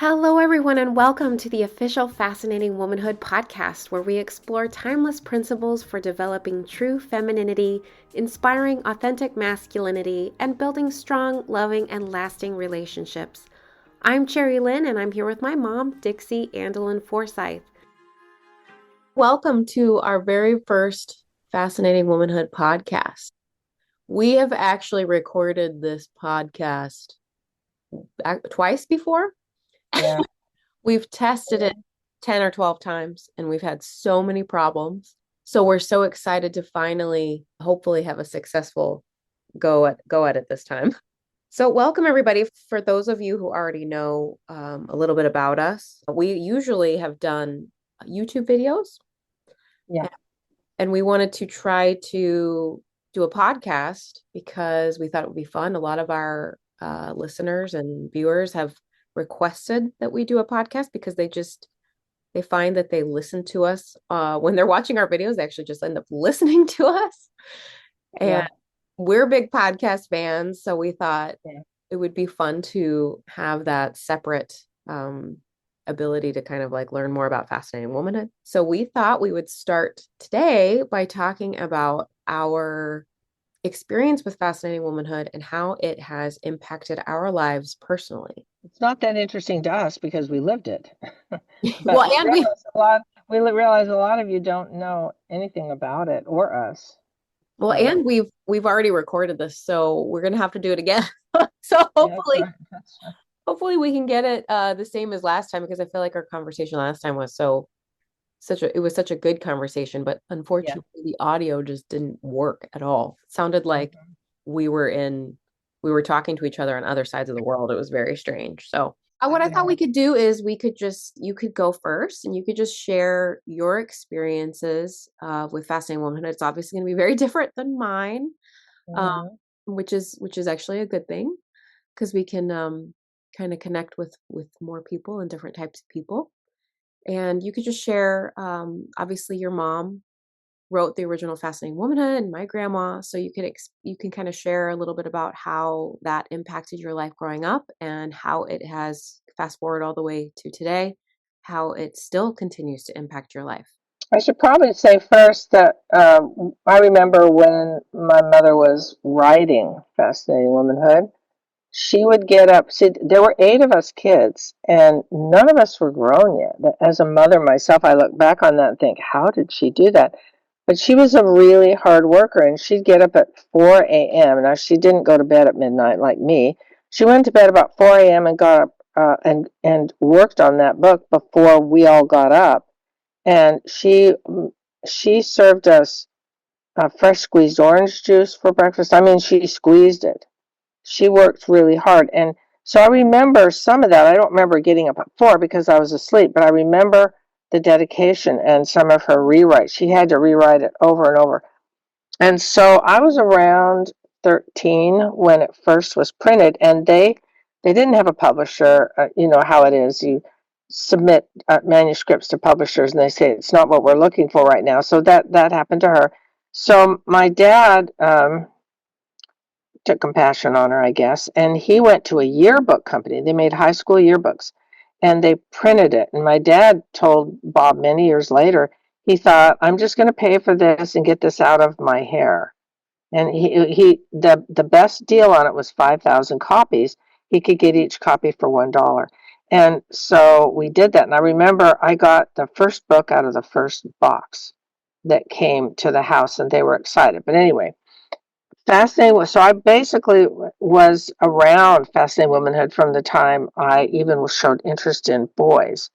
Hello, everyone, and welcome to the official Fascinating Womanhood podcast, where we explore timeless principles for developing true femininity, inspiring authentic masculinity, and building strong, loving, and lasting relationships. I'm Cherry Lynn, and I'm here with my mom, Dixie Andelin Forsyth. Welcome to our very first Fascinating Womanhood podcast. We have actually recorded this podcast twice before. Yeah. We've tested it 10 or 12 times and we've had so many problems. So we're so excited to finally, hopefully, have a successful go at it this time. So welcome everybody. For those of you who already know a little bit about us, we usually have done YouTube videos, Yeah. and we wanted to try to do a podcast because we thought it would be fun. A lot of our listeners and viewers have requested that we do a podcast because they find that they listen to us when they're watching our videos. They actually just end up listening to us. And Yeah. we're big podcast fans, so we thought Yeah. it would be fun to have that separate ability to kind of like learn more about fascinating womanhood. So we thought we would start today by talking about our experience with fascinating womanhood and how it has impacted our lives personally. It's not that interesting to us because we lived it. But Well, and we realize a lot of you don't know anything about it or us. Well, So and we've already recorded this, so we're gonna have to do it again. So yeah, that's hopefully, right. That's right. hopefully we can get it the same as last time because I feel like our conversation last time was it was such a good conversation, but Yeah. unfortunately the audio just didn't work at all. It sounded like Mhm. we were in we were talking to each other on other sides of the world. It was very strange. So what I thought Yeah. we could do is you could go first and you could just share your experiences with Fascinating Womanhood. It's obviously going to be very different than mine, um, Mhm. which is actually a good thing because we can kind of connect with more people and different types of people. And you could just share. Obviously, your mom wrote the original Fascinating Womanhood, and my grandma. So you can kind of share a little bit about how that impacted your life growing up and how it has fast forward all the way to today, how it still continues to impact your life. I should probably say first that I remember when my mother was writing Fascinating Womanhood, she would get up. See, there were eight of us kids, and none of us were grown yet. As a mother myself, I look back on that and think, how did she do that? But she was a really hard worker, and she'd get up at 4 a.m. Now, she didn't go to bed at midnight like me. She went to bed about 4 a.m. and got up and worked on that book before we all got up. And she served us fresh squeezed orange juice for breakfast. I mean, she squeezed it. She worked really hard. And so I remember some of that. I don't remember getting up at 4 because I was asleep, but I remember the dedication and some of her rewrites. She had to rewrite it over and over. And so I was around 13 when it first was printed, and they didn't have a publisher. You know how it is. You submit manuscripts to publishers, and they say it's not what we're looking for right now. So that happened to her. So my dad took compassion on her, I guess. And he went to a yearbook company. They made high school yearbooks and they printed it. And my dad told Bob many years later, he thought, I'm just going to pay for this and get this out of my hair. And the best deal on it was 5,000 copies. He could get each copy for $1. And so we did that. And I remember I got the first book out of the first box that came to the house and they were excited. But anyway, Fascinating. So I basically was around Fascinating Womanhood from the time I even showed interest in boys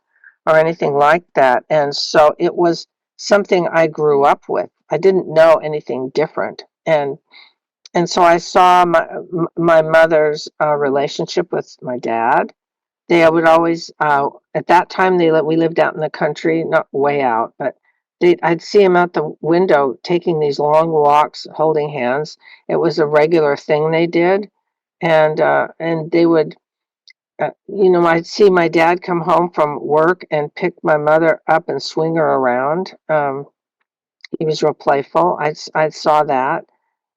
or anything like that. And so it was something I grew up with. I didn't know anything different. And so I saw my mother's relationship with my dad. They would always, at that time, we lived out in the country, not way out, but I'd see them out the window taking these long walks, holding hands. It was a regular thing they did, and they would, I'd see my dad come home from work and pick my mother up and swing her around. He was real playful. I saw that.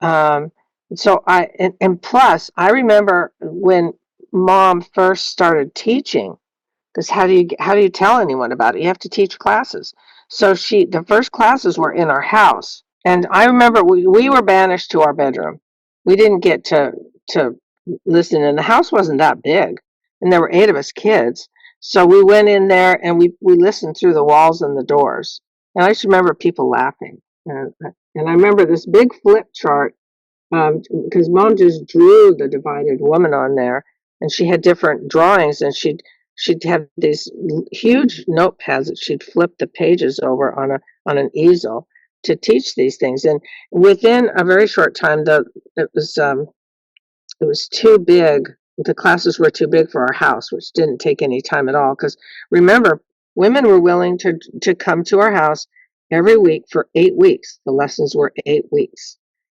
Um, and plus, I remember when mom first started teaching. because how do you tell anyone about it? You have to teach classes. So the first classes were in our house, and I remember we were banished to our bedroom. We didn't get to listen, and the house wasn't that big, and there were 8 of us kids. So we went in there and we listened through the walls and the doors. And I just remember people laughing. And I remember this big flip chart, because mom just drew the divided woman on there, and she had different drawings, and she'd have these huge notepads that she'd flip the pages over on an easel to teach these things. And within a very short time, it was it was too big. The classes were too big for our house, which didn't take any time at all. Because remember, women were willing to come to our house every week for 8 weeks. The lessons were 8 weeks,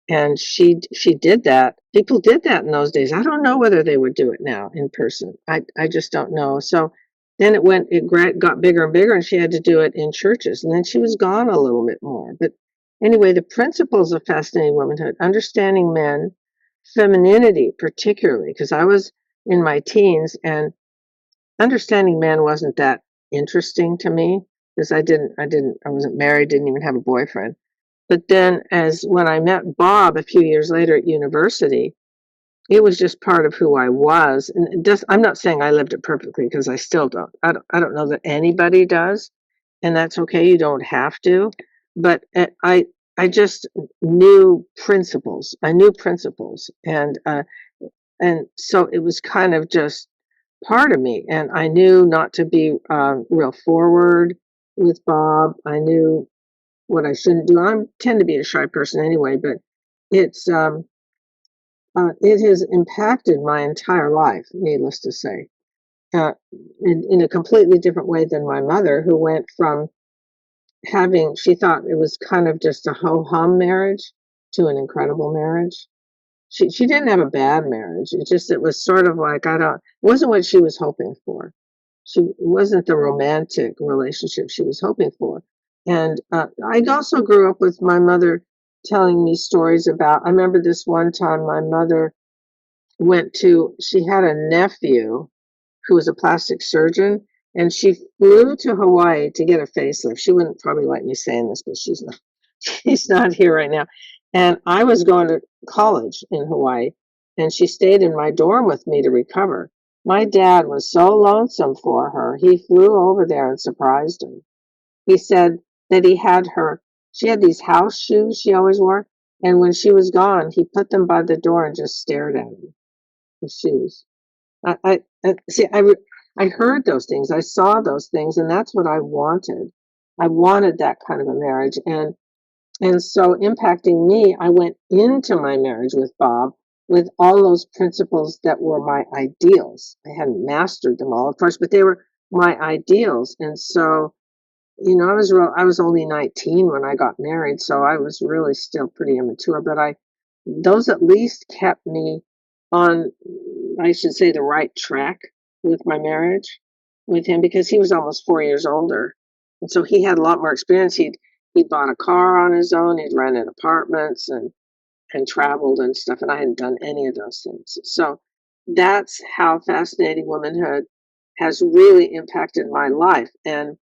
and she did that. People did that in those days. I don't know whether they would do it now in person. I just don't know. So then it got bigger and bigger, and she had to do it in churches. And then she was gone a little bit more. But anyway, the principles of Fascinating Womanhood, understanding men, femininity particularly, because I was in my teens, and understanding men wasn't that interesting to me, because I wasn't married, didn't even have a boyfriend. But then as when I met Bob a few years later at university, it was just part of who I was. And I'm not saying I lived it perfectly, because I still don't. I don't know that anybody does, and that's okay. You don't have to. But I just knew principles. I knew principles, and so it was kind of just part of me. And I knew not to be real forward with Bob. I knew what I shouldn't do. I tend to be a shy person anyway, but it has impacted my entire life, needless to say, uh, in a completely different way than my mother, who went from she thought it was kind of just a ho-hum marriage to an incredible marriage. She didn't have a bad marriage. It was sort of like, it wasn't what she was hoping for. It wasn't the romantic relationship she was hoping for. And I also grew up with my mother telling me stories about. I remember this one time my mother she had a nephew who was a plastic surgeon, and she flew to Hawaii to get a facelift. She wouldn't probably like me saying this, but she's not. She's not here right now. And I was going to college in Hawaii, and she stayed in my dorm with me to recover. My dad was so lonesome for her, he flew over there and surprised her. He said that she had these house shoes she always wore, and when she was gone, he put them by the door and just stared at them, the shoes. I see. I heard those things. I saw those things, and that's what I wanted. I wanted that kind of a marriage, and so impacting me, I went into my marriage with Bob with all those principles that were my ideals. I hadn't mastered them all, of course, but they were my ideals, and so I was only 19 when I got married, so I was really still pretty immature. But those at least kept me on, I should say, the right track with my marriage with him, because he was almost 4 years older, and so he had a lot more experience. He'd bought a car on his own. He'd rented apartments and traveled and stuff, and I hadn't done any of those things. So that's how Fascinating Womanhood has really impacted my life, and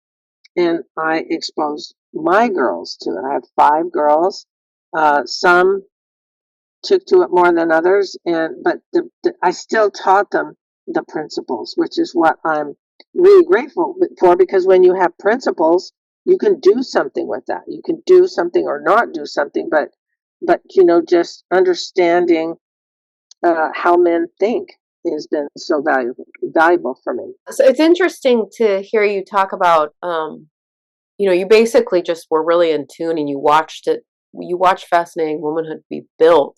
I expose my girls to it. I have 5 girls. Some took to it more than others, but I still taught them the principles, which is what I'm really grateful for, because when you have principles, you can do something with that. You can do something or not do something, but just understanding how men think has been so valuable for me. So it's interesting to hear you talk about, you basically just were really in tune, and you watched Fascinating Womanhood be built,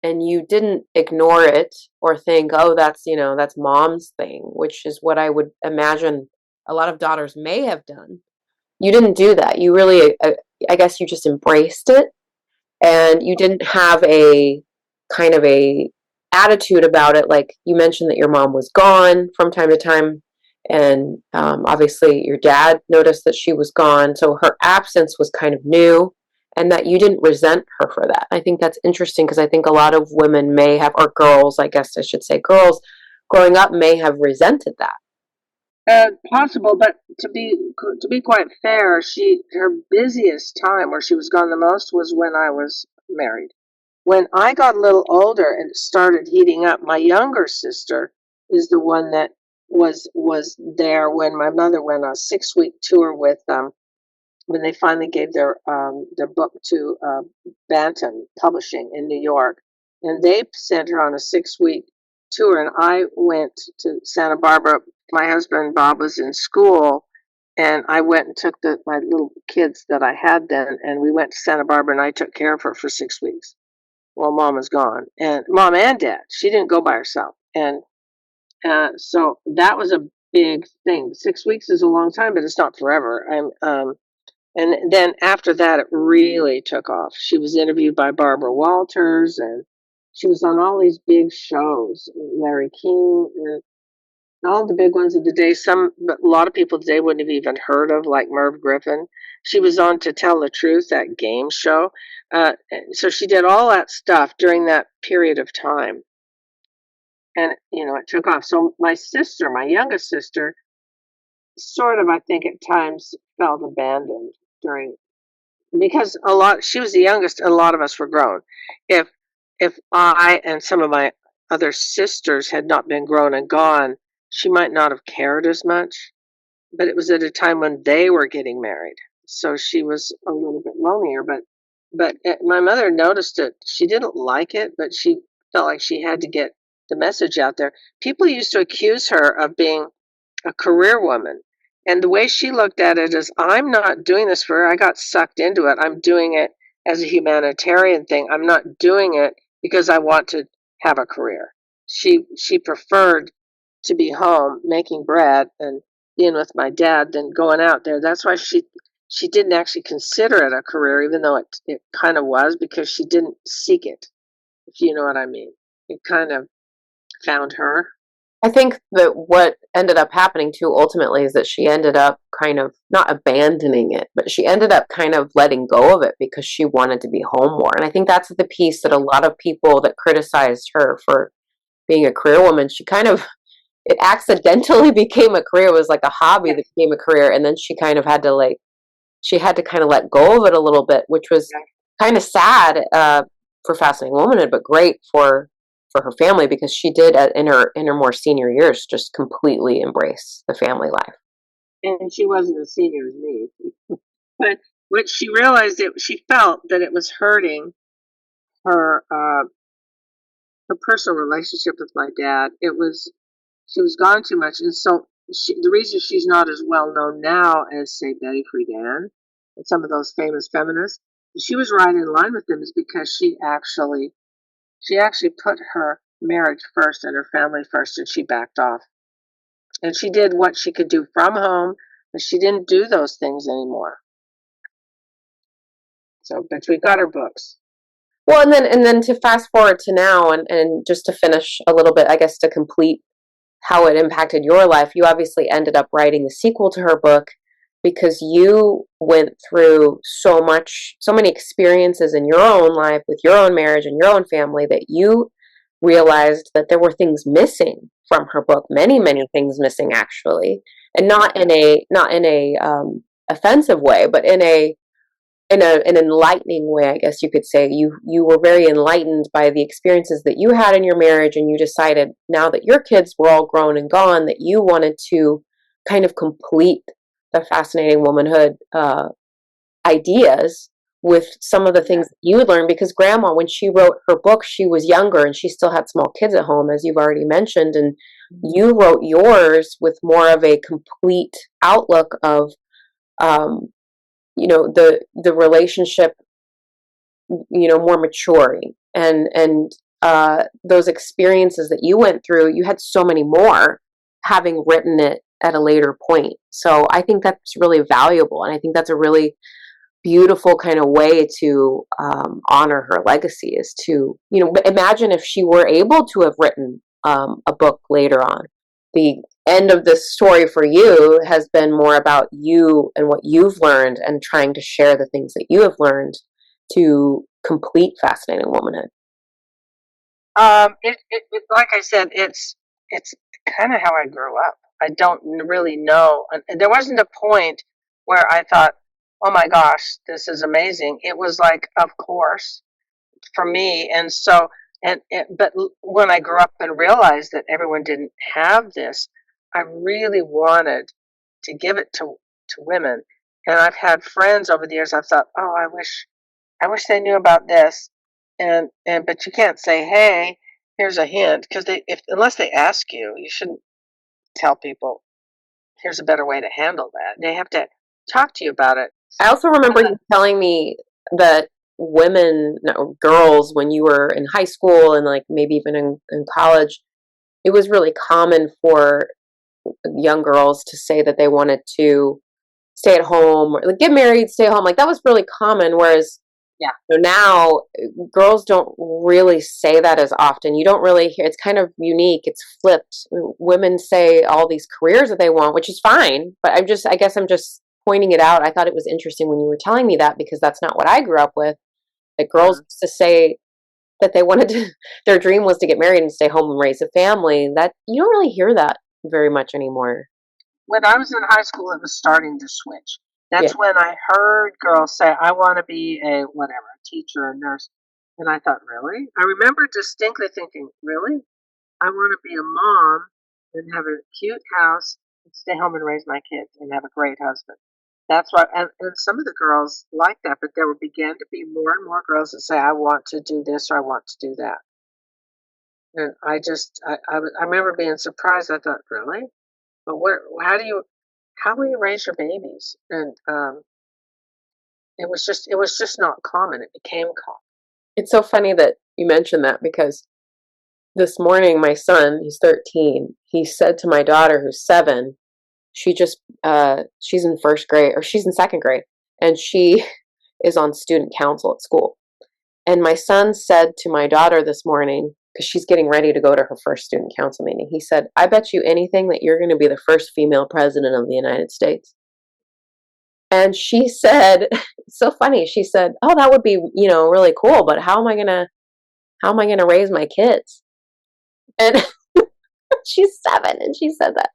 and you didn't ignore it or think, oh, that's mom's thing, which is what I would imagine a lot of daughters may have done. You didn't do that. You really, I guess you just embraced it, and you didn't have a kind of a attitude about it. Like you mentioned that your mom was gone from time to time, and obviously your dad noticed that she was gone, so her absence was kind of new, and that you didn't resent her for that. I think that's interesting, because I think a lot of women may have, or girls, I guess I should say, girls growing up may have resented that. Possible, but to be quite fair, her busiest time where she was gone the most was when I was married. When I got a little older and it started heating up, my younger sister is the one that was there when my mother went on a 6 week tour with them when they finally gave their book to Bantam Publishing in New York, and they sent her on a 6 week tour, and I went to Santa Barbara. My husband Bob was in school, and I went and took my little kids that I had then, and we went to Santa Barbara, and I took care of her for 6 weeks while Mom was gone, and Mom and Dad. She didn't go by herself, and so that was a big thing. 6 weeks is a long time, but it's not forever. And then after that, it really took off. She was interviewed by Barbara Walters, and she was on all these big shows, Larry King, and all the big ones of the day. But a lot of people today wouldn't have even heard of, like Merv Griffin. She was on To Tell the Truth, that game show. So she did all that stuff during that period of time, and it took off. So my sister, my youngest sister, sort of, I think, at times felt abandoned during because she was the youngest and a lot of us were grown. If I and some of my other sisters had not been grown and gone, she might not have cared as much, but it was at a time when they were getting married, so she was a little bit lonelier. But my mother noticed it. She didn't like it, but she felt like she had to get the message out there. People used to accuse her of being a career woman. And the way she looked at it is, I'm not doing this for her. I got sucked into it. I'm doing it as a humanitarian thing. I'm not doing it because I want to have a career. She preferred to be home making bread and being with my dad than going out there. That's why she didn't actually consider it a career, even though it kind of was, because she didn't seek it, if you know what I mean. It kind of found her. I think that what ended up happening too ultimately is that she ended up kind of not abandoning it, but she ended up kind of letting go of it because she wanted to be home more. And I think that's the piece that a lot of people that criticized her for being a career woman, she kind of, it accidentally became a career. It was like a hobby that became a career. And then she had to kind of let go of it a little bit, which was kind of sad for Fascinating Womanhood, but great for her family, because she did in her more senior years just completely embrace the family life. And she wasn't as senior as me. But when she realized it, she felt that it was hurting her her personal relationship with my dad. She was gone too much, and so the reason she's not as well known now as, say, Betty Friedan and some of those famous feminists, she was right in line with them, is because she actually put her marriage first and her family first, and she backed off. And she did what she could do from home, but she didn't do those things anymore. So, but we got her books. Well, and then to fast forward to now, and just to finish a little bit, I guess, to complete how it impacted your life, you obviously ended up writing the sequel to her book because you went through so many experiences in your own life with your own marriage and your own family, that you realized that there were things missing from her book, many things missing, actually, and not in a offensive way, but in an enlightening way, I guess you could say. You were very enlightened by the experiences that you had in your marriage, and you decided, now that your kids were all grown and gone, that you wanted to kind of complete the Fascinating Womanhood ideas with some of the things that you would learn. Because Grandma, when she wrote her book, she was younger and she still had small kids at home, as you've already mentioned, and you wrote yours with more of a complete outlook of the relationship, more maturing, and those experiences that you went through, you had so many more having written it at a later point. So I think that's really valuable, and I think that's a really beautiful kind of way to honor her legacy, is to, imagine if she were able to have written a book later on. The end of this story for you has been more about you and what you've learned, and trying to share the things that you have learned to complete Fascinating Womanhood. Like I said, it's kind of how I grew up. I don't really know. And there wasn't a point where I thought, oh my gosh, this is amazing. It was like, of course, for me. And so, but when I grew up and realized that everyone didn't have this, I really wanted to give it to women. And I've had friends over the years. I've thought, oh, I wish they knew about this. And but you can't say, hey, here's a hint, because they, if unless they ask you, you shouldn't tell people. Here's a better way to handle that. They have to talk to you about it. I also remember you telling me that women, no, girls, when you were in high school and like maybe even in college, it was really common for young girls to say that they wanted to stay at home or like, get married, stay at home. Like that was really common. Whereas Yeah. so now girls don't really say that as often. You don't really hear, it's kind of unique. It's flipped. Women say all these careers that they want, which is fine. But I guess I'm just pointing it out. I thought it was interesting when you were telling me that because that's not what I grew up with. That girls used to say that they wanted to, their dream was to get married and stay home and raise a family. That you don't really hear that very much anymore. When I was in high school, it was starting to switch. Yeah. That's when I heard girls say, I want to be a whatever, a teacher, a nurse. And I thought, really? I remember distinctly thinking, really? I want to be a mom and have a cute house and stay home and raise my kids and have a great husband. That's what, and some of the girls like that, but there began to be more and more girls that say, I want to do this or I want to do that. And I remember being surprised. I thought, really? But where, how will you raise your babies? And it was just not common. It became common. It's so funny that you mentioned that because this morning, my son, he's 13, he said to my daughter, who's 7, she just, she's in first grade, or she's in second grade, and she is on student council at school. And my son said to my daughter this morning, because she's getting ready to go to her first student council meeting, he said, I bet you anything that you're going to be the first female president of the United States. And she said, it's so funny, she said, oh, that would be, really cool, but how am I going to raise my kids? And she's 7 and she said that.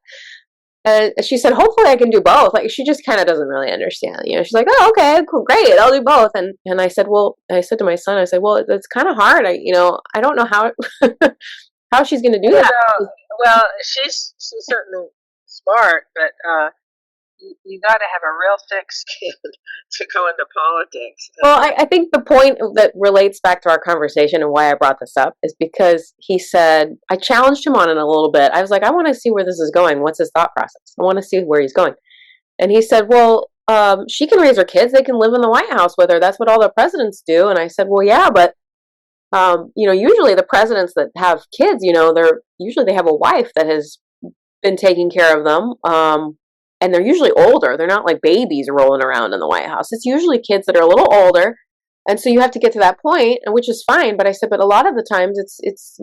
And she said, hopefully I can do both. Like, she just kind of doesn't really understand. She's like, oh, okay, cool, great, I'll do both. And I said, I said to my son, I said, well, it's kind of hard. I don't know how how she's going to do that. Well, she's certainly smart, but you got to have a real thick skin to go into politics. Well, I think the point that relates back to our conversation and why I brought this up is because he said, I challenged him on it a little bit. I was like, I want to see where this is going. What's his thought process? I want to see where he's going. And he said, well, she can raise her kids. They can live in the White House with her. That's what all the presidents do. And I said, well, yeah, but usually the presidents that have kids, they have a wife that has been taking care of them. And they're usually older. They're not like babies rolling around in the White House. It's usually kids that are a little older. And so you have to get to that point, which is fine. But I said, but a lot of the times it's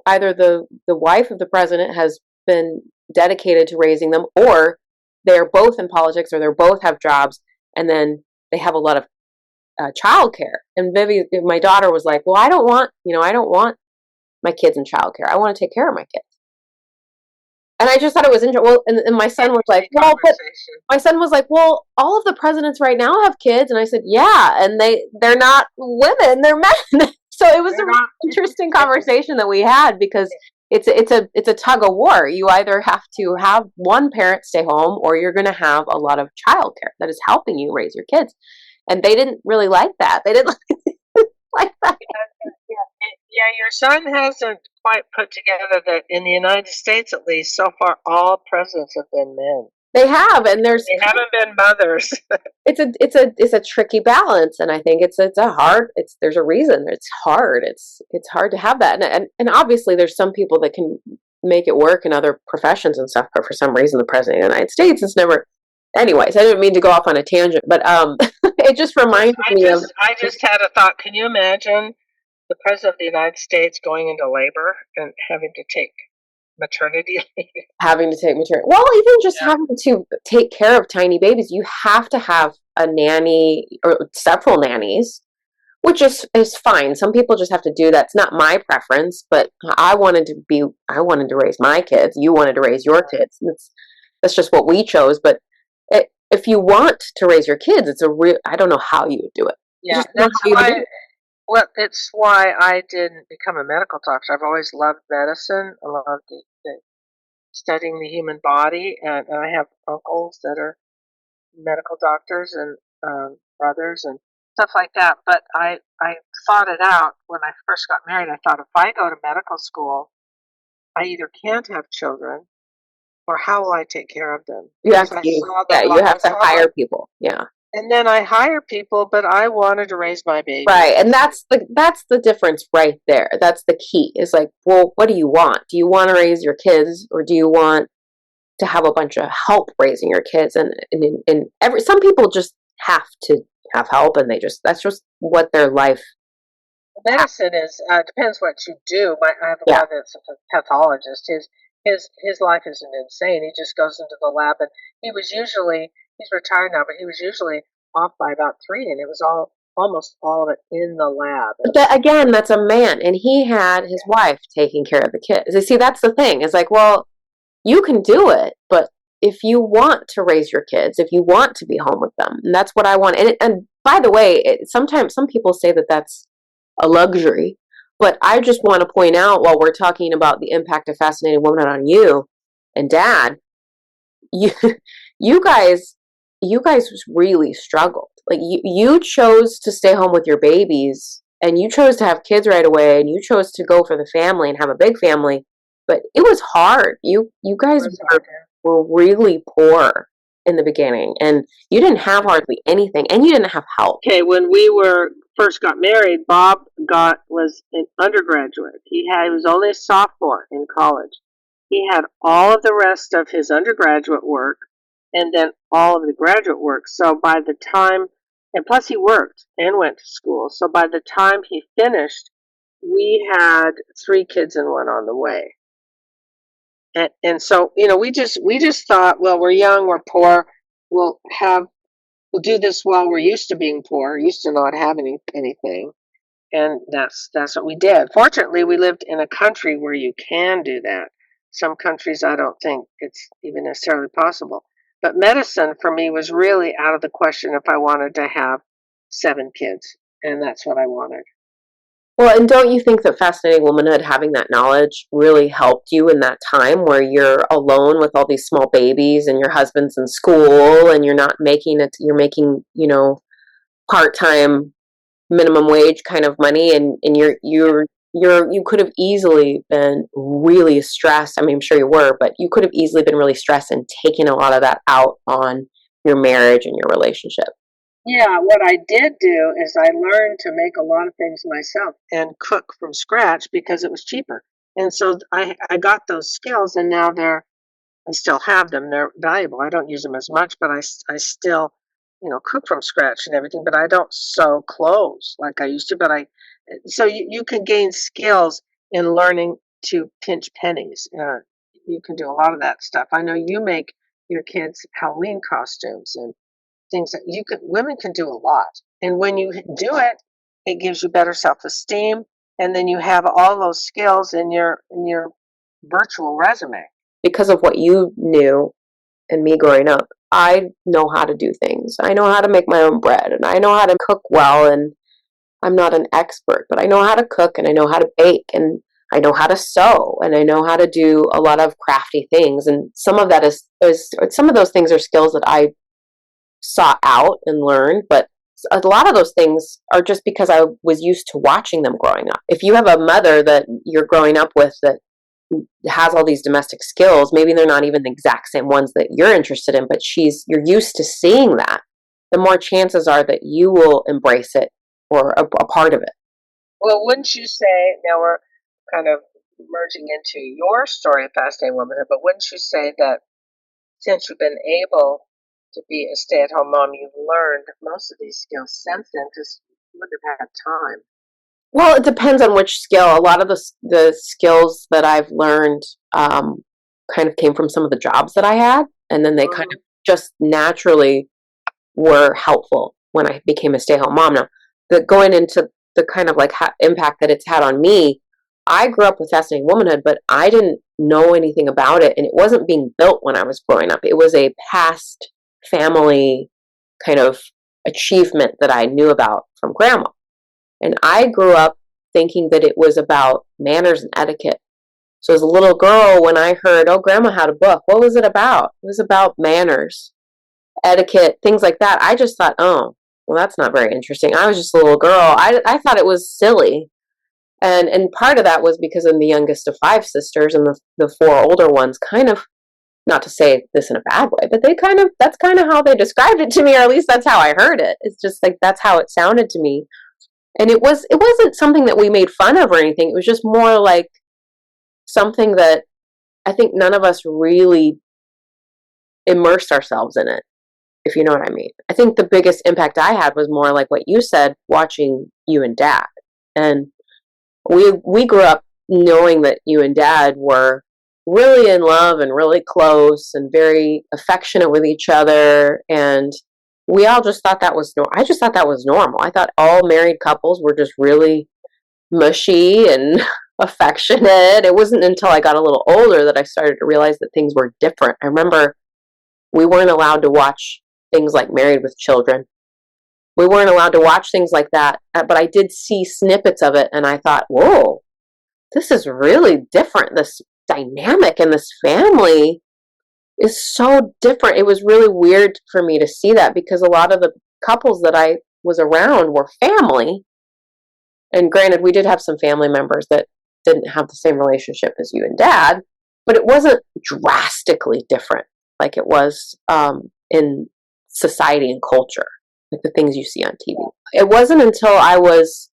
either the wife of the president has been dedicated to raising them, or they're both in politics, or they both have jobs, and then they have a lot of childcare. And Vivi, my daughter, was like, well, I don't want my kids in childcare. I want to take care of my kids. And I just thought it was interesting. Well, and my son was like, well, all of the presidents right now have kids. And I said, yeah, and they're not women, they're men. So it was a really interesting conversation that we had, because it's a tug of war. You either have to have one parent stay home, or you're going to have a lot of childcare that is helping you raise your kids. And they didn't really like that. They didn't like that. Yeah, your son hasn't quite put together that in the United States, at least so far, all presidents have been men. They have, and they haven't been mothers. it's a tricky balance, and I think there's a reason it's hard. It's hard to have that, and obviously there's some people that can make it work in other professions and stuff, but for some reason the president of the United States is never. Anyways, I didn't mean to go off on a tangent, but it just reminded me of. I just had a thought. Can you imagine the president of the United States going into labor and having to take maternity leave? Having to take maternity. Well, even just having to take care of tiny babies, you have to have a nanny or several nannies, which is fine. Some people just have to do that. It's not my preference, but I wanted to raise my kids. You wanted to raise your kids. That's just what we chose. But if you want to raise your kids, it's a real, I don't know how you would do it. I Yeah, just don't know that's how you would do why. it. Well, it's why I didn't become a medical doctor. I've always loved medicine. I love the studying the human body, and I have uncles that are medical doctors and brothers and stuff like that. But I thought it out when I first got married. I thought if I go to medical school, I either can't have children or how will I take care of them? You have Because to I saw yeah, you I have to saw hire people. Yeah. and then I hire people, but I wanted to raise my Right. babies. And that's the difference right there. That's the key. Is like, well, what do you want? Do you want to raise your kids, or do you want to have a bunch of help raising your kids? And every some people just have to have help, and that's just what their life. Medicine is depends what you do. I have a Yeah. brother that's a pathologist. His life isn't insane. He just goes into the lab, and he's retired now, but he was usually off by about 3, and it was almost all of it in the lab. But again, that's a man, and he had his wife taking care of the kids. You see, that's the thing. It's like, well, you can do it, but if you want to raise your kids, if you want to be home with them, and that's what I want. And by the way, sometimes some people say that that's a luxury, but I just want to point out, while we're talking about the impact of Fascinating Womanhood on you and Dad, you you guys you guys really struggled. Like you chose to stay home with your babies, and you chose to have kids right away, and you chose to go for the family and have a big family, but it was hard. You It guys was hard. were really poor in the beginning, and you didn't have hardly anything, and you didn't have help. Okay, when we were first got married, Bob got was an undergraduate. He was only a sophomore in college. He had all of the rest of his undergraduate work and then all of the graduate work. So by the time, and plus he worked and went to school. So by the time he finished, we had 3 kids and one on the way. And so, we just thought, well, we're young, we're poor, we'll have we'll do this while we're used to being poor, used to not having anything. And that's what we did. Fortunately, we lived in a country where you can do that. Some countries, I don't think it's even necessarily possible. But medicine for me was really out of the question if I wanted to have 7 kids, and that's what I wanted. Well, and don't you think that Fascinating Womanhood, having that knowledge, really helped you in that time where you're alone with all these small babies and your husband's in school and you're not making it, you're making, part-time minimum wage kind of money, and you could have easily been really stressed. I mean, I'm sure you were, but you could have easily been really stressed and taken a lot of that out on your marriage and your relationship. Yeah, what I did do is I learned to make a lot of things myself and cook from scratch because it was cheaper. And so I got those skills, and now I still have them. They're valuable. I don't use them as much, but I still, cook from scratch and everything. But I don't sew clothes like I used to. So you can gain skills in learning to pinch pennies. You can do a lot of that stuff. I know you make your kids Halloween costumes and things that women can do a lot. And when you do it, it gives you better self-esteem, and then you have all those skills in your virtual resume. Because of what you knew and me growing up, I know how to do things. I know how to make my own bread, and I know how to cook well, and I'm not an expert, but I know how to cook, and I know how to bake, and I know how to sew, and I know how to do a lot of crafty things. And some of that is some of those things are skills that I sought out and learned, but a lot of those things are just because I was used to watching them growing up. If you have a mother that you're growing up with that has all these domestic skills, maybe they're not even the exact same ones that you're interested in, but you're used to seeing that, the more chances are that you will embrace it or a part of it. Well, wouldn't you say, now we're kind of merging into your story of Fascinating Womanhood, but wouldn't you say that since you've been able to be a stay-at-home mom, you've learned most of these skills since then because you wouldn't have had time? Well, it depends on which skill. A lot of the skills that I've learned kind of came from some of the jobs that I had, and then they kind of just naturally were helpful when I became a stay-at-home mom. Now, going into the kind of like impact that it's had on me, I grew up with Fascinating Womanhood, but I didn't know anything about it, and it wasn't being built when I was growing up. It was a past family kind of achievement that I knew about from grandma. And I grew up thinking that it was about manners and etiquette. So as a little girl, when I heard, oh, grandma had a book, what was it about? It was about manners, etiquette, things like that. I just thought, oh, well, that's not very interesting. I was just a little girl. I thought it was silly. And part of that was because I'm the youngest of 5 sisters, and the 4 older ones kind of, not to say this in a bad way, but that's kind of how they described it to me, or at least that's how I heard it. It's just like, that's how it sounded to me. And it wasn't something that we made fun of or anything. It was just more like something that I think none of us really immersed ourselves in it, if you know what I mean. I think the biggest impact I had was more like what you said, watching you and Dad. And we grew up knowing that you and Dad were really in love and really close and very affectionate with each other. And we all just thought that was I just thought that was normal. I thought all married couples were just really mushy and affectionate. It wasn't until I got a little older that I started to realize that things were different. I remember we weren't allowed to watch things like Married with Children. We weren't allowed to watch things like that, but I did see snippets of it, and I thought, whoa, this is really different. This dynamic in this family is so different. It was really weird for me to see that, because a lot of the couples that I was around were family. And granted, we did have some family members that didn't have the same relationship as you and Dad, but it wasn't drastically different like it was in society and culture, like the things you see on TV. It wasn't until I was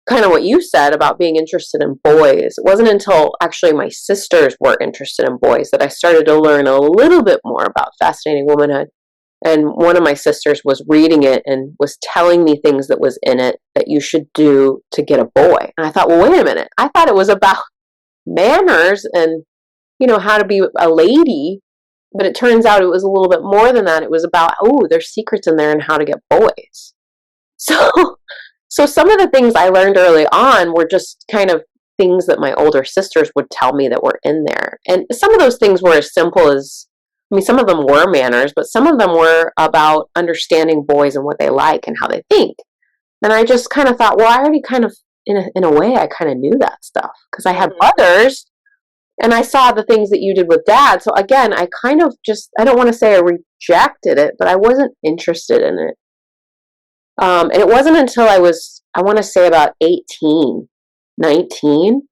kind of what you said about being interested in boys. It wasn't until actually my sisters were interested in boys that I started to learn a little bit more about Fascinating Womanhood. And one of my sisters was reading it and was telling me things that was in it that you should do to get a boy. And I thought, well, wait a minute. I thought it was about manners and, how to be a lady. But it turns out it was a little bit more than that. It was about, oh, there's secrets in there and how to get boys. So some of the things I learned early on were just kind of things that my older sisters would tell me that were in there. And some of those things were as simple as, some of them were manners, but some of them were about understanding boys and what they like and how they think. And I just kind of thought, well, I already kind of, in a way, I kind of knew that stuff because I had brothers. And I saw the things that you did with Dad. So again, I kind of just, I don't want to say I rejected it, but I wasn't interested in it. And it wasn't until I was, I want to say about 18, 19,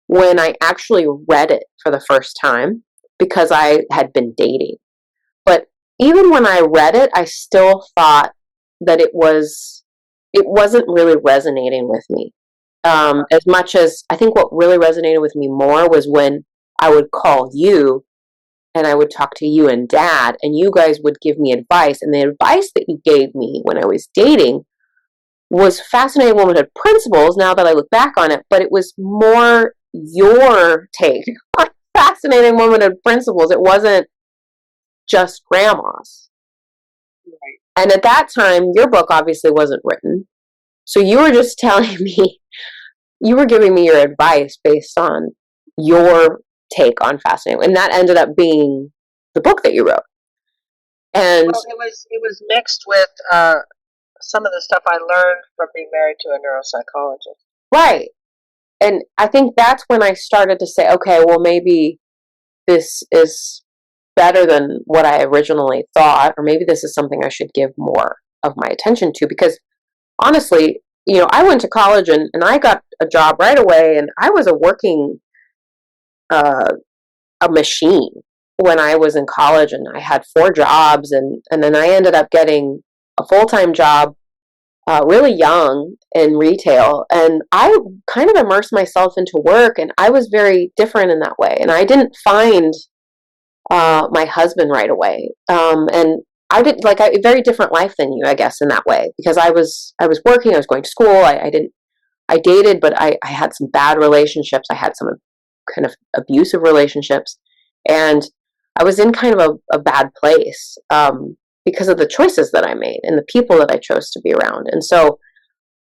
when I actually read it for the first time, because I had been dating. But even when I read it, I still thought that it wasn't really resonating with me. As much as I think what really resonated with me more was when I would call you and I would talk to you and Dad, and you guys would give me advice. And the advice that you gave me when I was dating was Fascinating Womanhood principles, now that I look back on it, but it was more your take on Fascinating Womanhood principles. It wasn't just grandma's. Right. And at that time, your book obviously wasn't written. So you were just telling me, you were giving me your advice based on your take on Fascinating, and that ended up being the book that you wrote. And well, it was mixed with some of the stuff I learned from being married to a neuropsychologist. Right. And I think that's when I started to say, okay, well, maybe this is better than what I originally thought, or maybe this is something I should give more of my attention to, because honestly, I went to college and I got a job right away, and I was a working a machine when I was in college, and I had 4 jobs, and then I ended up getting a full-time job really young in retail, and I kind of immersed myself into work, and I was very different in that way, and I didn't find my husband right away, and I did like a very different life than you, I guess, in that way, because I was working, I was going to school, I dated, but I had some bad relationships, I had some kind of abusive relationships, and I was in kind of a bad place because of the choices that I made and the people that I chose to be around. And so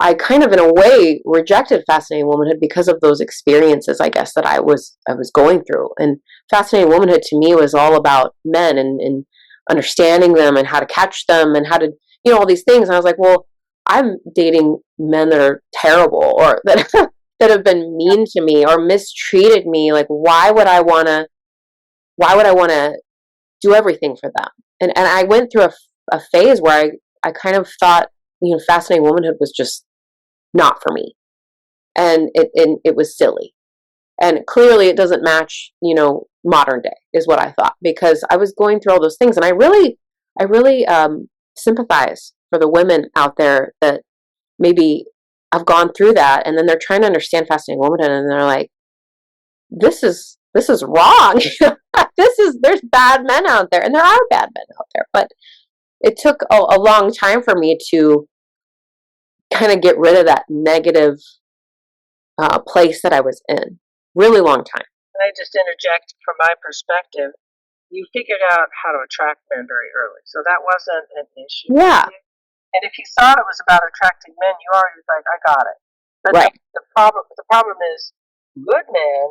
I kind of, in a way, rejected Fascinating Womanhood because of those experiences, I guess, that I was going through. And Fascinating Womanhood to me was all about men and understanding them and how to catch them and how to, all these things. And I was like, well, I'm dating men that are terrible or that that have been mean to me or mistreated me. Like, why would I want to do everything for them? And I went through a phase where I kind of thought, Fascinating Womanhood was just not for me, and it was silly, and clearly it doesn't match modern day, is what I thought, because I was going through all those things, and I really sympathize for the women out there that maybe have gone through that, and then they're trying to understand Fascinating Womanhood, and they're like, this is wrong. There's bad men out there, and there are bad men out there, but it took a long time for me to kind of get rid of that negative place that I was in. Really long time. Can I just interject from my perspective? You figured out how to attract men very early, so that wasn't an issue. Yeah. And if you thought it was about attracting men, you already was like, I got it. But right. the problem is good men,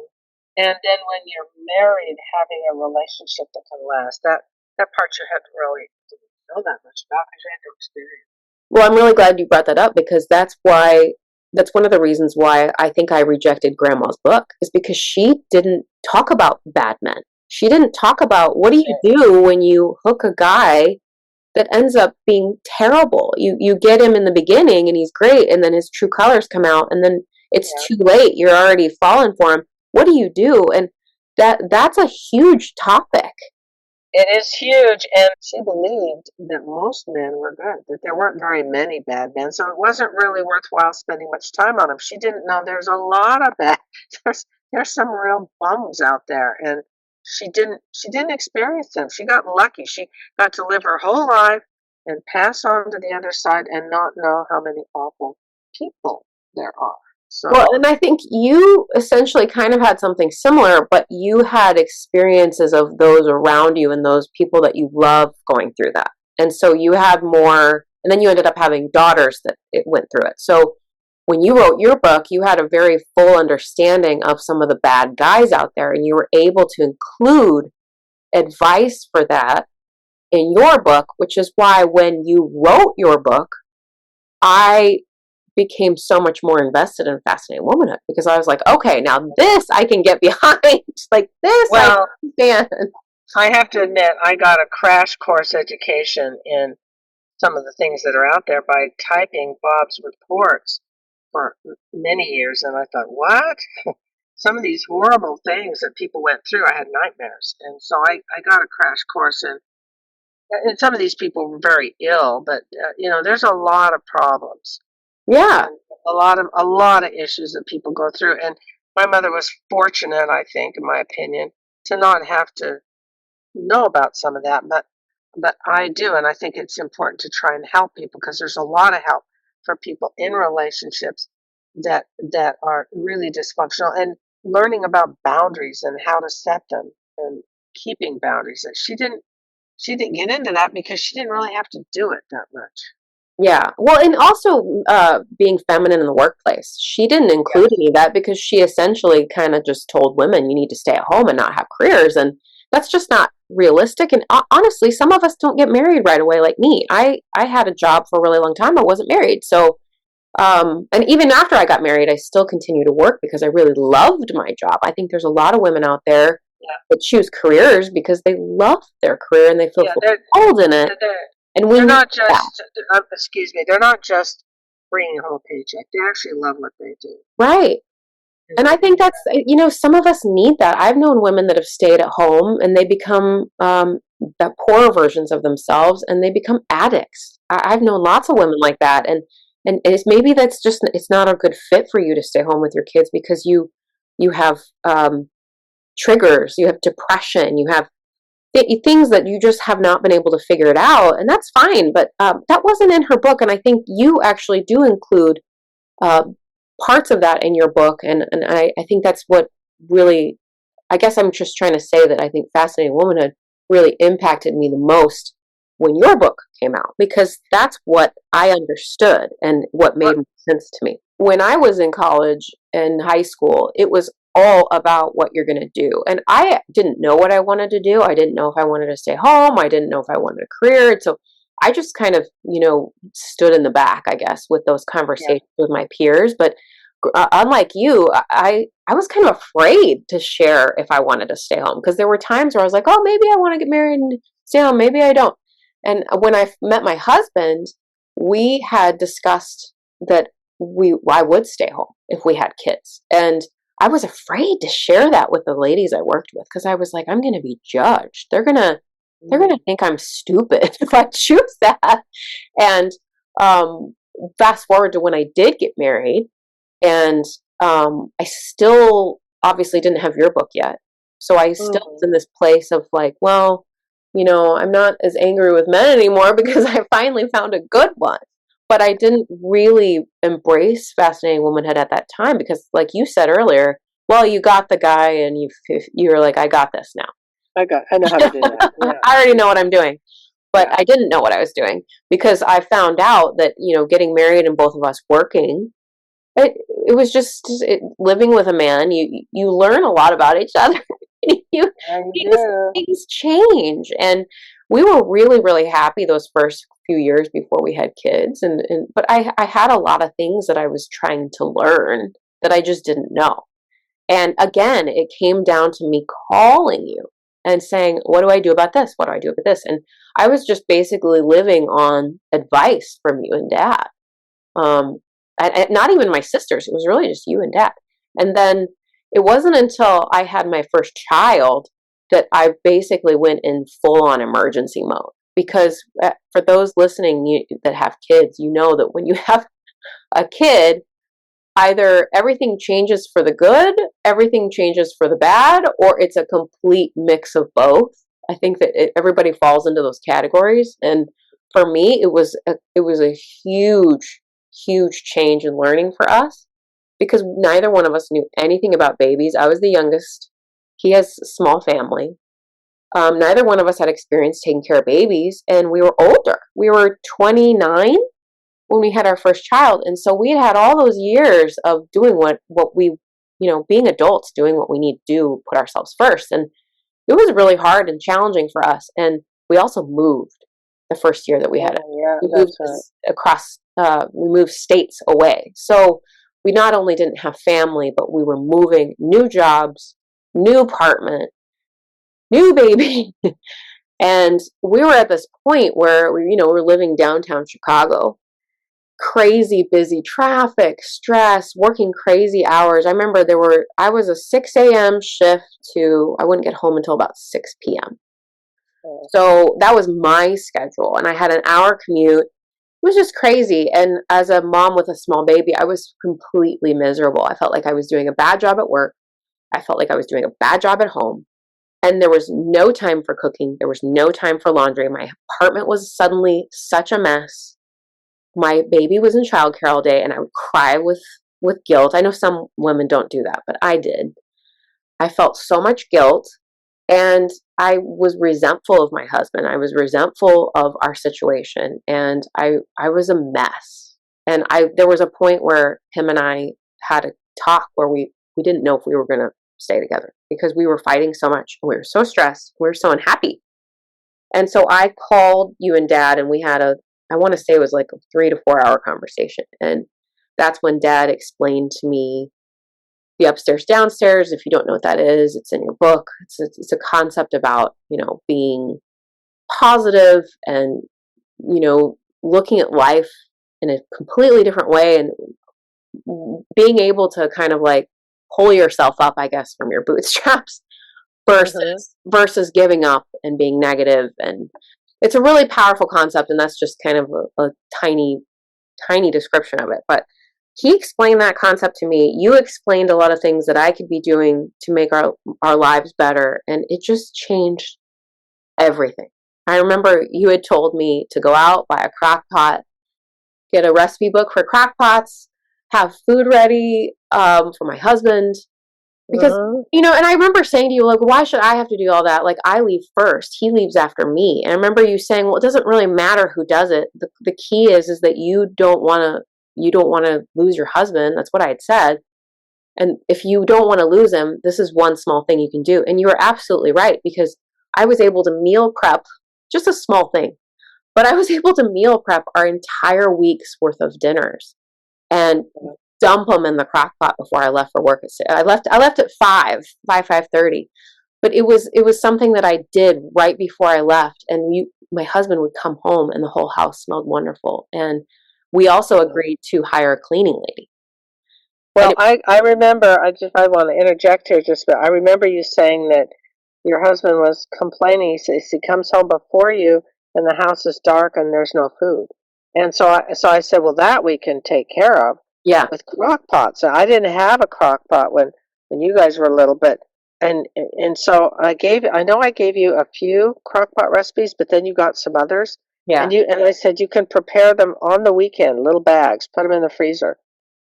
and then when you're married, having a relationship that can last. That part you had to really didn't know that much about because you had no experience. Well, I'm really glad you brought that up, because that's one of the reasons why I think I rejected Grandma's book, is because she didn't talk about bad men. She didn't talk about what do you do when you hook a guy that ends up being terrible. You get him in the beginning and he's great, and then his true colors come out, and then it's too late. You're already falling for him. What do you do? And that's a huge topic. It is huge, and she believed that most men were good, that there weren't very many bad men, so it wasn't really worthwhile spending much time on them. She didn't know there's a lot of bad. There's some real bums out there, and she didn't experience them. She got lucky. She got to live her whole life and pass on to the other side and not know how many awful people there are. So, well, and I think you essentially kind of had something similar, but you had experiences of those around you and those people that you love going through that. And so you had more, and then you ended up having daughters that it went through it. So when you wrote your book, you had a very full understanding of some of the bad guys out there, and you were able to include advice for that in your book, which is why when you wrote your book, I became so much more invested in Fascinating Womanhood, because I was like, okay, now this I can get behind. Like this, well, I understand. I have to admit, I got a crash course education in some of the things that are out there by typing Bob's reports for many years, and I thought, what? Some of these horrible things that people went through, I had nightmares, and so I got a crash course in. And some of these people were very ill, but there's a lot of problems. Yeah, a lot of issues that people go through, and my mother was fortunate, I think, in my opinion, to not have to know about some of that, but I do, and I think it's important to try and help people because there's a lot of help for people in relationships that are really dysfunctional, and learning about boundaries and how to set them and keeping boundaries. And she didn't get into that because she didn't really have to do it that much. yeah. Well, and also being feminine in the workplace. She didn't include any of that because she essentially kind of just told women you need to stay at home and not have careers, and that's just not realistic. And honestly, some of us don't get married right away, like me. I had a job for a really long time. I wasn't married, so and even after I got married, I still continue to work because I really loved my job. I think there's a lot of women out there that choose careers because they love their career and they feel fulfilled in it. And they're not just, excuse me, they're not just bringing home a paycheck. They actually love what they do. Right. And I think that's, some of us need that. I've known women that have stayed at home and they become that poorer versions of themselves, and they become addicts. I've known lots of women like that. And it's maybe that's just, it's not a good fit for you to stay home with your kids because you have triggers, you have depression, you have things that you just have not been able to figure it out, and that's fine. But that wasn't in her book, and I think you actually do include parts of that in your book, and I think that's what really, I guess I'm just trying to say that I think Fascinating Womanhood really impacted me the most when your book came out, because that's what I understood and what made sense to me. When I was in college and high school, it was all about what you're going to do. And I didn't know what I wanted to do. I didn't know if I wanted to stay home. I didn't know if I wanted a career. So I just kind of, stood in the back, I guess, with those conversations with my peers. But unlike you, I was kind of afraid to share if I wanted to stay home, because there were times where I was like, oh, maybe I want to get married and stay home. Maybe I don't. And when I met my husband, we had discussed that I would stay home if we had kids. And I was afraid to share that with the ladies I worked with, because I was like, I'm going to be judged. They're going to think I'm stupid if I choose that. And fast forward to when I did get married, and I still obviously didn't have your book yet. So I still was in this place of like, well, I'm not as angry with men anymore because I finally found a good one. But I didn't really embrace Fascinating Womanhood at that time because, like you said earlier, well, you got the guy and you're like, I got this now. I know how to do that. Yeah. I already know what I'm doing. But I didn't know what I was doing, because I found out that, getting married and both of us working, it was just living with a man. You learn a lot about each other. Things change. And we were really, really happy those first few years before we had kids. But I had a lot of things that I was trying to learn that I just didn't know. And again, it came down to me calling you and saying, what do I do about this? What do I do about this? And I was just basically living on advice from you and Dad. And not even my sisters. It was really just you and Dad. And then it wasn't until I had my first child that I basically went in full-on emergency mode. Because for those listening that have kids, you know that when you have a kid, either everything changes for the good, everything changes for the bad, or it's a complete mix of both. I think that everybody falls into those categories. And for me, it was a huge, huge change in learning for us, because neither one of us knew anything about babies. I was the youngest. He has a small family. Neither one of us had experience taking care of babies, and we were older. We were 29 when we had our first child. And so we had all those years of doing what we, being adults, doing what we need to do, put ourselves first. And it was really hard and challenging for us. And we also moved the first year that we had it. Yeah, we moved across, we moved states away. So we not only didn't have family, but we were moving, new jobs, new apartment, new baby. And we were at this point where we're living downtown Chicago. Crazy busy traffic, stress, working crazy hours. I remember I was a 6 a.m. shift to, I wouldn't get home until about 6 p.m. So that was my schedule. And I had an hour commute. It was just crazy. And as a mom with a small baby, I was completely miserable. I felt like I was doing a bad job at work. I felt like I was doing a bad job at home. And there was no time for cooking. There was no time for laundry. My apartment was suddenly such a mess. My baby was in childcare all day, and I would cry with guilt. I know some women don't do that, but I did. I felt so much guilt, and I was resentful of my husband. I was resentful of our situation, and I was a mess. And there was a point where him and I had a talk where we didn't know if we were going to stay together, because we were fighting so much. We were so stressed. We were so unhappy. And so I called you and Dad, and we had I want to say it was like a 3 to 4 hour conversation. And that's when Dad explained to me the upstairs downstairs. If you don't know what that is, it's in your book. It's a concept about, being positive and, looking at life in a completely different way, and being able to kind of like pull yourself up, I guess, from your bootstraps versus giving up and being negative. And it's a really powerful concept, and that's just kind of a tiny, tiny description of it. But he explained that concept to me. You explained a lot of things that I could be doing to make our lives better, and it just changed everything. I remember you had told me to go out, buy a crock pot, get a recipe book for crock pots, have food ready for my husband, Because, and I remember saying to you, like, why should I have to do all that? Like, I leave first. He leaves after me. And I remember you saying, well, it doesn't really matter who does it. The key is that you don't want to lose your husband. That's what I had said. And if you don't want to lose him, this is one small thing you can do. And you were absolutely right, because I was able to meal prep, just a small thing, but I was able to meal prep our entire week's worth of dinners and dump them in the crock pot before I left for work. I left at 5:30, but it was something that I did right before I left. And my husband would come home and the whole house smelled wonderful. And we also agreed to hire a cleaning lady. Well, I remember, I want to interject here just, but I remember you saying that your husband was complaining. He says he comes home before you and the house is dark and there's no food. And so I said, well, that we can take care of. Yeah. With crock pots. I didn't have a crock pot when you guys were little, but and so I know I gave you a few crock pot recipes, but then you got some others. Yeah. And I said you can prepare them on the weekend, little bags, put them in the freezer,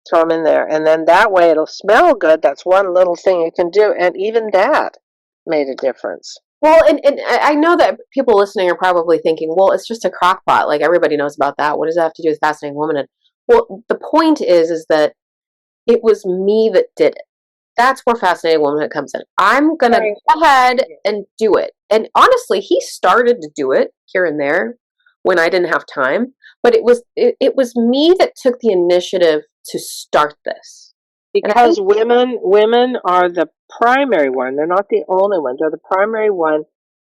throw them in there, and then that way it'll smell good. That's one little thing you can do, and even that made a difference. Well, and I know that people listening are probably thinking, well, it's just a crock pot. Like, everybody knows about that. What does that have to do with Fascinating Womanhood? Well, the point is that it was me that did it. That's where Fascinating Womanhood comes in. I'm going to go ahead and do it. And honestly, he started to do it here and there when I didn't have time. But it was me that took the initiative to start this. Because women are the primary one. They're not the only one. They're the primary one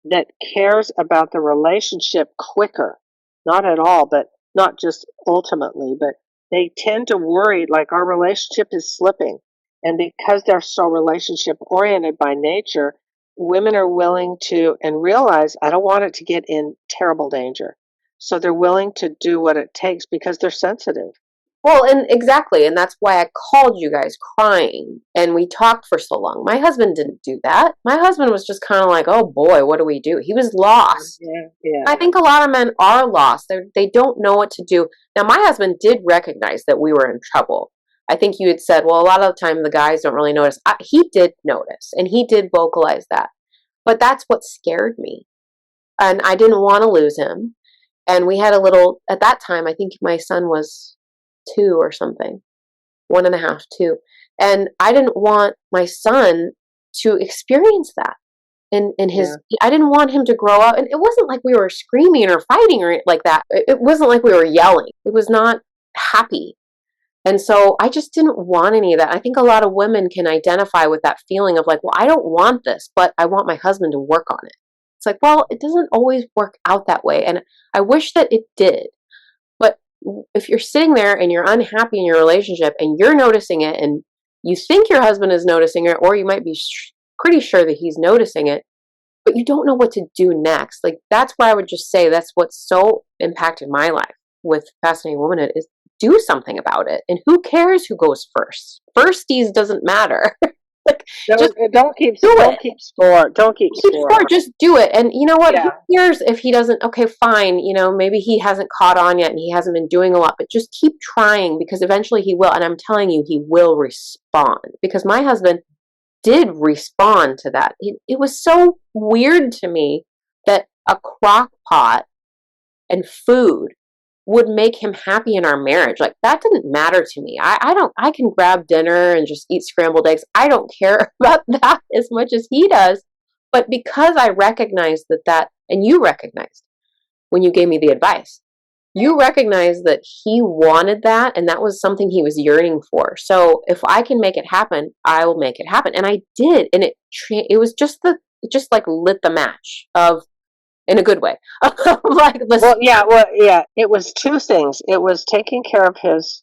that cares about the relationship quicker. Not at all, but not just ultimately, but they tend to worry like our relationship is slipping. And because they're so relationship oriented by nature, women are willing to and realize I don't want it to get in terrible danger. So they're willing to do what it takes because they're sensitive. Well, and exactly, and that's why I called you guys crying, and we talked for so long. My husband didn't do that. My husband was just kind of like, oh boy, what do we do? He was lost. Yeah. I think a lot of men are lost. They don't know what to do. Now, my husband did recognize that we were in trouble. I think you had said, well, a lot of the time the guys don't really notice. He did notice, and he did vocalize that. But that's what scared me. And I didn't want to lose him. And we had at that time, I think my son was 2 or something, 1.5, 2. And I didn't want my son to experience that. I didn't want him to grow up. And it wasn't like we were screaming or fighting or like that. It wasn't like we were yelling. It was not happy. And so I just didn't want any of that. I think a lot of women can identify with that feeling of like, well, I don't want this, but I want my husband to work on it. It's like, well, it doesn't always work out that way. And I wish that it did. But if you're sitting there and you're unhappy in your relationship and you're noticing it and you think your husband is noticing it, or you might be pretty sure that he's noticing it, but you don't know what to do next. Like, that's where I would just say that's what's so impacted my life with Fascinating Womanhood is do something about it. And who cares who goes first? Firsties doesn't matter. Like, don't keep score. Just do it. And you know what? Yeah. Who cares if he doesn't? Okay, fine. You know, maybe he hasn't caught on yet and he hasn't been doing a lot, but just keep trying because eventually he will. And I'm telling you, he will respond because my husband did respond to that. It was so weird to me that a crock pot and food would make him happy in our marriage. Like, that didn't matter to me. I can grab dinner and just eat scrambled eggs. I don't care about that as much as he does. But because I recognized that, and you recognized when you gave me the advice, you recognized that he wanted that and that was something he was yearning for. So if I can make it happen, I will make it happen. And I did. And it was just it just like lit the match of, in a good way. Like, it was 2 things. It was taking care of his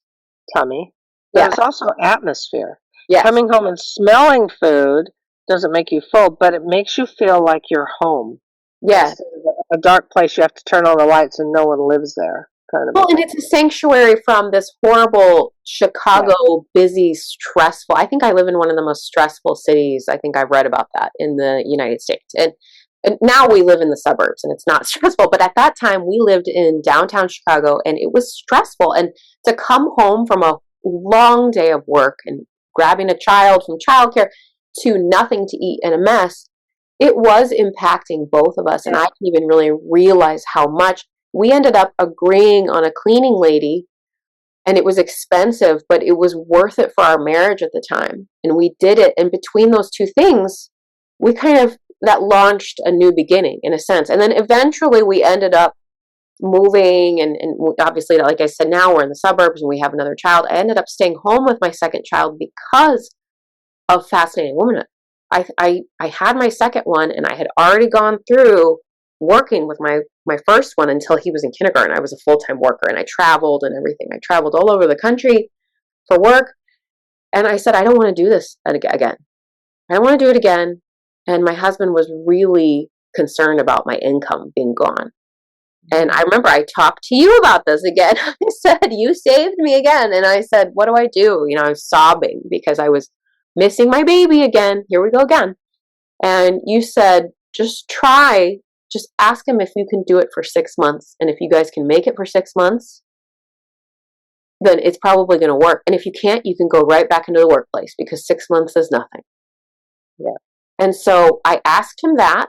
tummy. But it was also atmosphere. Yes. Coming home and smelling food doesn't make you full, but it makes you feel like you're home. Yes. A dark place, you have to turn on the lights and no one lives there. Kind of. Well, and it's a sanctuary from this horrible Chicago, busy, stressful. I think I live in one of the most stressful cities. I think I've read about that in the United States. And now we live in the suburbs and it's not stressful. But at that time, we lived in downtown Chicago and it was stressful. And to come home from a long day of work and grabbing a child from childcare to nothing to eat and a mess, it was impacting both of us. And I didn't even really realize how much. We ended up agreeing on a cleaning lady, and it was expensive, but it was worth it for our marriage at the time. And we did it. And between those two things, we kind of, that launched a new beginning in a sense. And then eventually we ended up moving, and obviously, like I said, now we're in the suburbs and we have another child. I ended up staying home with my second child because of Fascinating Womanhood. I had my second one, and I had already gone through working with my first one until he was in kindergarten. I was a full-time worker, and I traveled and everything. I traveled all over the country for work, and I said, I don't want to do this again. I don't want to do it again. And my husband was really concerned about my income being gone. And I remember I talked to you about this again. I said, you saved me again. And I said, what do I do? I was sobbing because I was missing my baby again. Here we go again. And you said, just ask him if you can do it for 6 months. And if you guys can make it for 6 months, then it's probably going to work. And if you can't, you can go right back into the workplace, because 6 months is nothing. Yeah. And so I asked him that,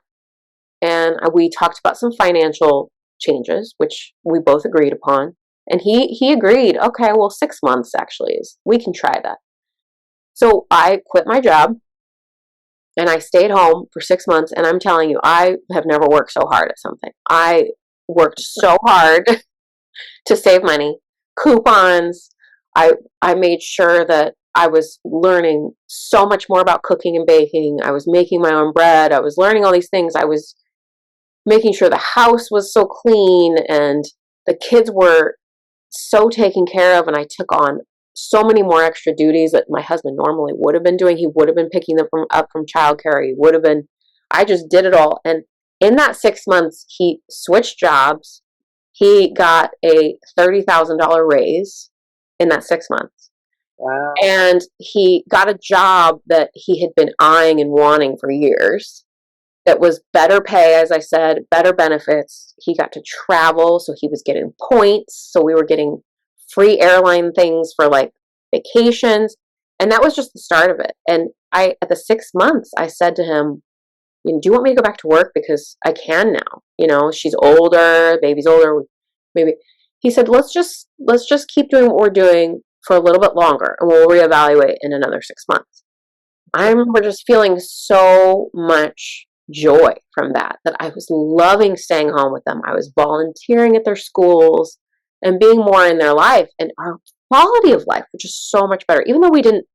and we talked about some financial changes, which we both agreed upon. And he agreed, okay, well, 6 months actually we can try that. So I quit my job and I stayed home for 6 months. And I'm telling you, I have never worked so hard at something. I worked so hard to save money, coupons. I made sure that I was learning so much more about cooking and baking. I was making my own bread. I was learning all these things. I was making sure the house was so clean and the kids were so taken care of. And I took on so many more extra duties that my husband normally would have been doing. He would have been picking them up from childcare. I just did it all. And in that 6 months, he switched jobs. He got a $30,000 raise in that 6 months. Wow. And he got a job that he had been eyeing and wanting for years. That was better pay, as I said, better benefits. He got to travel, so he was getting points. So we were getting free airline things for like vacations. And that was just the start of it. And at the 6 months, I said to him, do you want me to go back to work? Because I can now. She's older, baby's older. Maybe. He said, let's just keep doing what we're doing for a little bit longer, and we'll reevaluate in another 6 months. I remember just feeling so much joy from that I was loving staying home with them. I was volunteering at their schools and being more in their life, and our quality of life was just so much better. Even though we didn't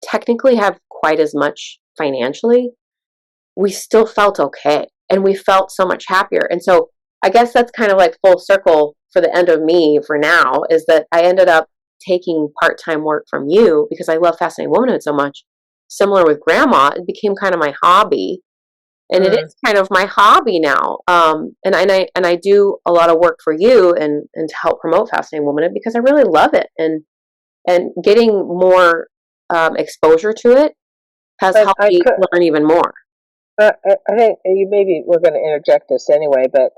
technically have quite as much financially, we still felt okay, and we felt so much happier. And so I guess that's kind of like full circle for the end of me for now, is that I ended up taking part-time work from you because I love Fascinating Womanhood so much. Similar with Grandma, it became kind of my hobby. And it is kind of my hobby now. And I do a lot of work for you and to help promote Fascinating Womanhood because I really love it. And getting more exposure to it has helped me learn even more. I think maybe we're going to interject this anyway, but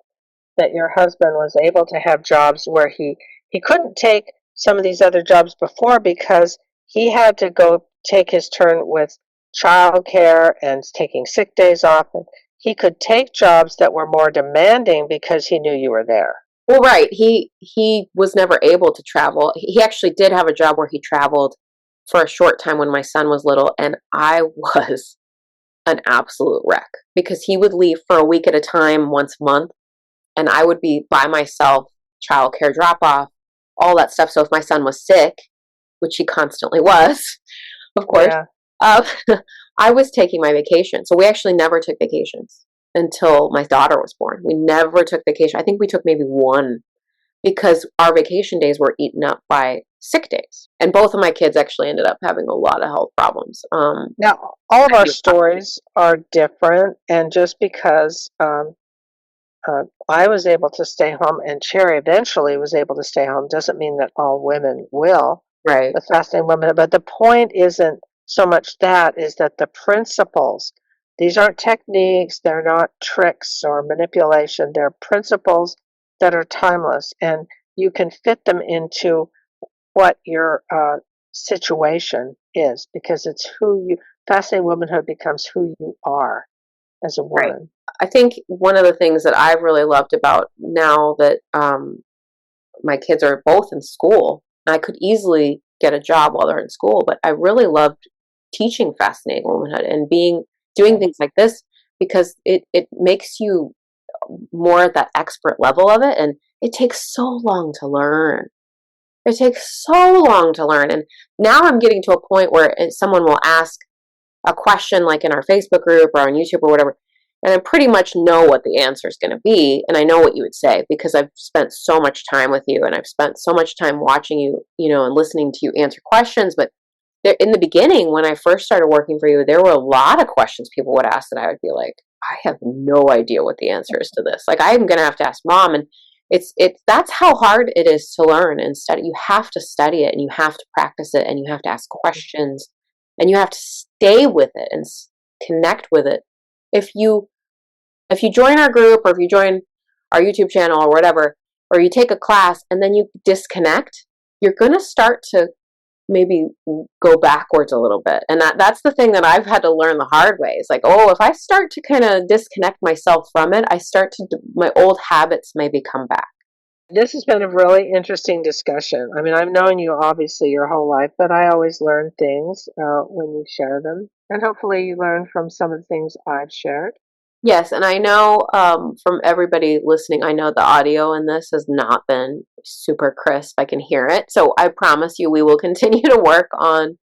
that your husband was able to have jobs where he couldn't take some of these other jobs before because he had to go take his turn with childcare and taking sick days off. And he could take jobs that were more demanding because he knew you were there. Well, right. He was never able to travel. He actually did have a job where he traveled for a short time when my son was little, and I was an absolute wreck because he would leave for a week at a time once a month, and I would be by myself, childcare drop off, all that stuff. So if my son was sick, which he constantly was, of course, I was taking my vacation. So we actually never took vacations until my daughter was born. We never took vacation. I think we took maybe one because our vacation days were eaten up by sick days. And both of my kids actually ended up having a lot of health problems. Now, all of our stories are different. And just because I was able to stay home and Cherry eventually was able to stay home doesn't mean that all women will. Right. The Fascinating Woman. But the point isn't so much that, is that the principles, these aren't techniques, they're not tricks or manipulation, they're principles that are timeless, and you can fit them into what your situation is, because it's Fascinating Womanhood becomes who you are as a woman. Right. I think one of the things that I've really loved about now that my kids are both in school, I could easily get a job while they're in school, but I really loved teaching Fascinating Womanhood and doing things like this because it makes you more at that expert level of it, and it takes so long to learn. It takes so long to learn, and now I'm getting to a point where someone will ask a question like in our Facebook group or on YouTube or whatever, and I pretty much know what the answer is going to be, and I know what you would say because I've spent so much time with you, and I've spent so much time watching you, and listening to you answer questions. But in the beginning, when I first started working for you, there were a lot of questions people would ask that I would be like, I have no idea what the answer is to this. Like, I'm going to have to ask mom, and that's how hard it is to learn and study. You have to study it, and you have to practice it, and you have to ask questions, and you have to stay with it and connect with it. If you join our group, or if you join our YouTube channel or whatever, or you take a class and then you disconnect, you're going to start to maybe go backwards a little bit. And that's the thing that I've had to learn the hard way. It's like, if I start to kind of disconnect myself from it, my old habits maybe come back. This has been a really interesting discussion. I mean, I've known you obviously your whole life, but I always learn things when you share them. And hopefully you learn from some of the things I've shared. Yes, and I know from everybody listening, I know the audio in this has not been super crisp. I can hear it. So I promise you we will continue to work on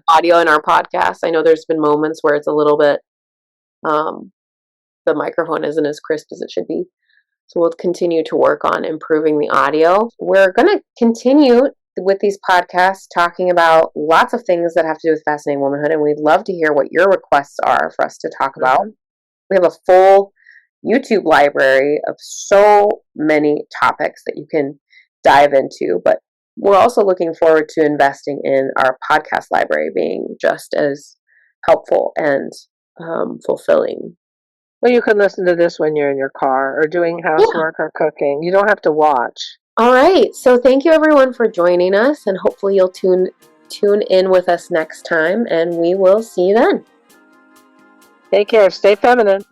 audio in our podcast. I know there's been moments where it's a little bit, the microphone isn't as crisp as it should be. So we'll continue to work on improving the audio. We're going to continue with these podcasts talking about lots of things that have to do with Fascinating Womanhood, and we'd love to hear what your requests are for us to talk about. We have a full YouTube library of so many topics that you can dive into, but we're also looking forward to investing in our podcast library being just as helpful and fulfilling. Well, you can listen to this when you're in your car or doing housework or cooking. You don't have to watch. All right. So thank you everyone for joining us, and hopefully you'll tune in with us next time, and we will see you then. Take care. Stay feminine.